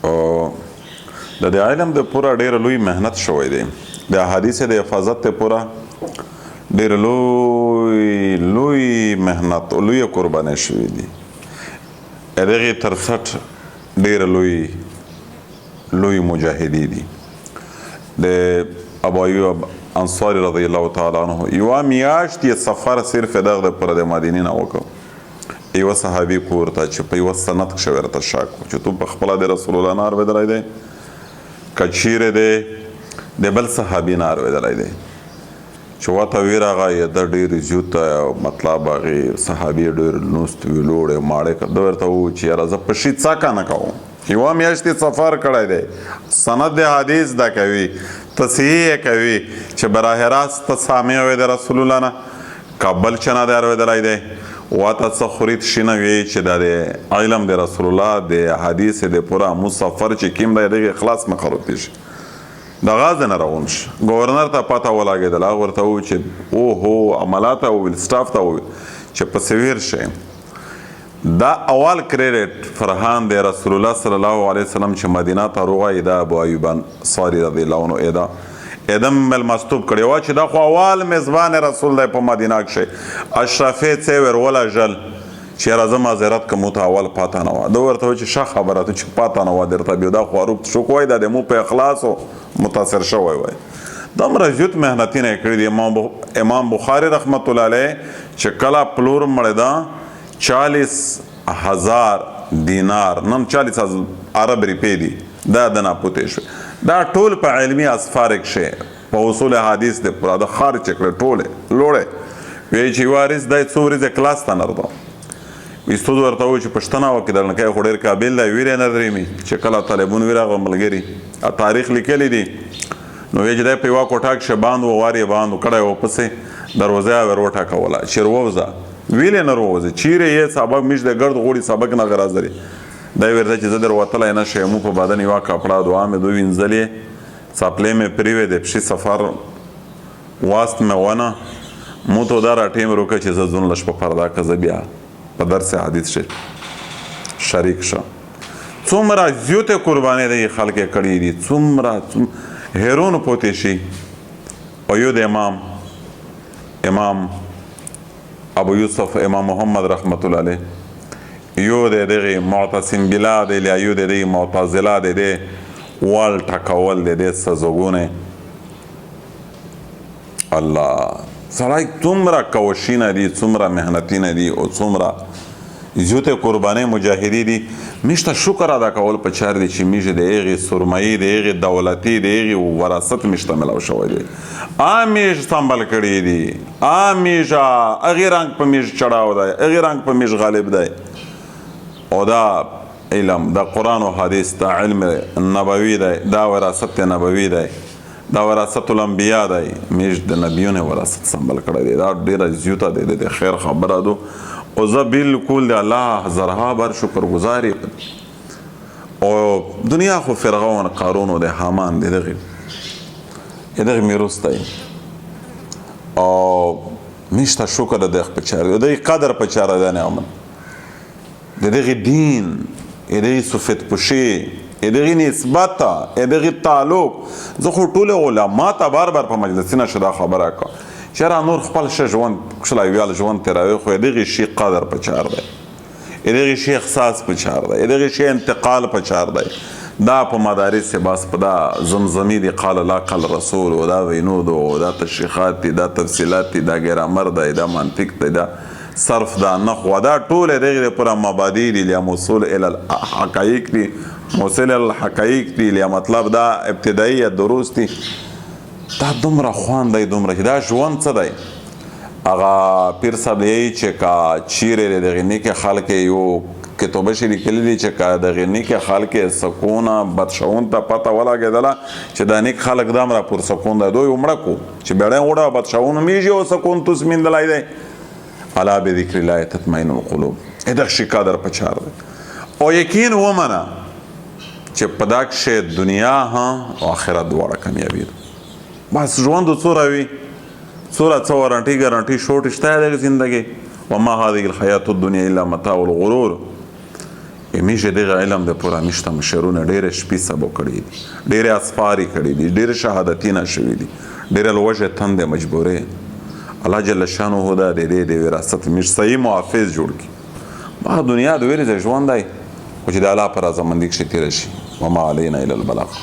او د دې علم د پوره ډېر لوی مهنت شوی دی د احادیث د حفاظت ته پوره ډېر لوی مهنت او لوی قرباني شوی دی دغه ترڅټ ډېر لوی مجاهدی دي د ابو ایوب انصاری رضی الله تعالی عنه یو میاشت یې سفر صرف دغه پر د مدینې نه وکړ یو صحابي کور ته چې په یو سند کې ورته شاک چې تو په خپل د رسول الله نار ودرای دی کچیره دی د بل صحابي نار ودرای دی چې واته ویراغه د ډېر زیات مطلب هغه صحابي ډېر نوست ویلوړ ماړه کړه ورته و چې راځه په شي څاکا نه کوم یو میاشت سفر کړی دی سند د حدیث دا کوي تصحیح کوي چې براه راست سامع وي د رسول الله نه کابل چنه دار ودرای دی واته څه خورید شینه وی چې د علم د رسول الله د حدیث د پورا مسافر چې کیم دی د اخلاص مخروتی شي د غاز نه روان شي گورنر ته پته ولاګېدل هغه ورته و چې او هو عملات او سټاف ته و چې په سویر شي دا اول کریډټ فرهان د رسول الله صلی الله علیه وسلم چې مدینه ته روغی دا ابو ایوب انصاری رضی الله عنه ادم مل مستوب کړي وا چې دا خو اول میزبان رسول الله په مدینه کې اشرفه څور ولا جل چې راځه معذرت کوم ته اول پاته نه و دا ورته چې ښه خبره ته چې پاته نه و درته بیا دا خو روب شو کوی دا د مو په اخلاص او متاثر شوی وای دا مرزیت مهنتینه کړی دی امام بخاری رحمت الله علیه چې کلا پلور مړه دا 40,000 دینار نن 40,000 عرب روپی دی دا د نه پوتې شو دا ټول په علمي اسفار کې په اصول حدیث د پورا د خارج کړه ټوله لوړه وی چې وارث د څوري د کلاس ته نرده وستو ورته و چې پښتنه وکړل نه کوي خډیر قابل دی ویره نه درېمي چې کله طالبون ویراغه ملګری تاریخ لیکلی دی نو وی چې د په وا کوټاک شباند و واری باندې کړه و پسې دروازه وروټه کوله چیرووزه ویلې نه روزه چیرې یې سبق مش د ګرد غوړي سبق نه غرازري دا ورته چې زه در وتلای نه شم په بدن یو کپڑا دعا مې دوی وینځلې سپلې مې پریوي د پښې سفر واسط مې ونه مو ته دا راټیم روکه چې زه ځون لښ په پردا کزه بیا په درس حدیث شي شریک شو څومره زیوته قرباني د خلک کړي دي څومره هیرون پوتې شي او یو د امام ابو یوسف امام محمد رحمت الله علیه یو دغه معتصم بلا د یو دغه معتزله د وال ټکول د سزګونه الله سړی څومره کوشینه دي څومره مهنتینه دي او څومره زیوته قرباني مجاهدی دي مشته شکر ادا کول په چار دي چې میشه د هغه سرمایي د هغه دولتي د هغه وراثت مشته ملو شوی دی امیش سنبال کړی دي امیشه هغه رنگ په میش چړاو دی هغه رنگ په میش غالب دی او دا علم دا قرآن و حدیث دا علم نبوی دی دا وراثت نبوی دی دا وراثت الانبیاء دی میش د نبیونه وراثت سنبال کړی دی دا ډیره زیوته دی د خیر خبره دو او زه بالکل د الله زرها بر شکر گزاري او دنیا خو فرعون قارون او د حامان دی دغه میروس دی او میشته شکر د په چاره د قدر په چاره ده نه امن دغه دین دغه صفت پوشي دغه نسبت دغه تعلق زه خو ټول علما ته بار په مجلسینه شدا خبره کا چېرې نور خپل ژوند کښلایویال ژوند تېروي خو دغه شي قدر په چار دی دغه شي احساس په چار دی دغه شي انتقال په چار دی دا په مدارس باس په دا زمزمي دی قال الله قال رسول او دا وینود او دا تشریحات دي دا تفصیلات دي دا ګرامر دی دا منطق دی دا صرف دا نحو دا ټول دغه پر مبادی دي یا موصول ال الحقائق دي موصل الحقائق دي یا مطلب دا ابتدائي دروس دي دا دومره خوان دی دومره چې دا ژوند څه دی هغه پیر صاحب یې چې کا چیرې دغه نیکه خلک یو کتابه شي لیکلي دي چې کا دغه نیکه خلک سکونه بدشون ته پته ولګېدله چې دا نیک خلک دا مره پر سکون دی دوی عمره کو چې بیړی وړه بدشون میږي او سکون تسمیندلی دی الا بذکر الله تطمئن القلوب دغه شي قدر په چار دی او یقین ومنه چې په دا کښې دنیا او آخرت دواړه کامیابي ده بس ژوند څوره وي څوره څه وارنټي ګارنټي شوټ شته دغه زندګي وما هذه الحیات الدنیا الا متاع الغرور میشه دغه علم د پوره میشته مشرونه ډېرې شپې سبو کړي دي، ډېرې اسفارې کړي دي، ډېرې شهادتونه شوي دي، ډېرې لوږې تندې مجبورې. الله جل شانه دا د دې د وراثت میش صحیح محافظ جوړ کړي. ما دنیا د ویرې ژوند دی خو چې د الله پر رضامندي کښې تېره شي. وما علینا الا البلاغ.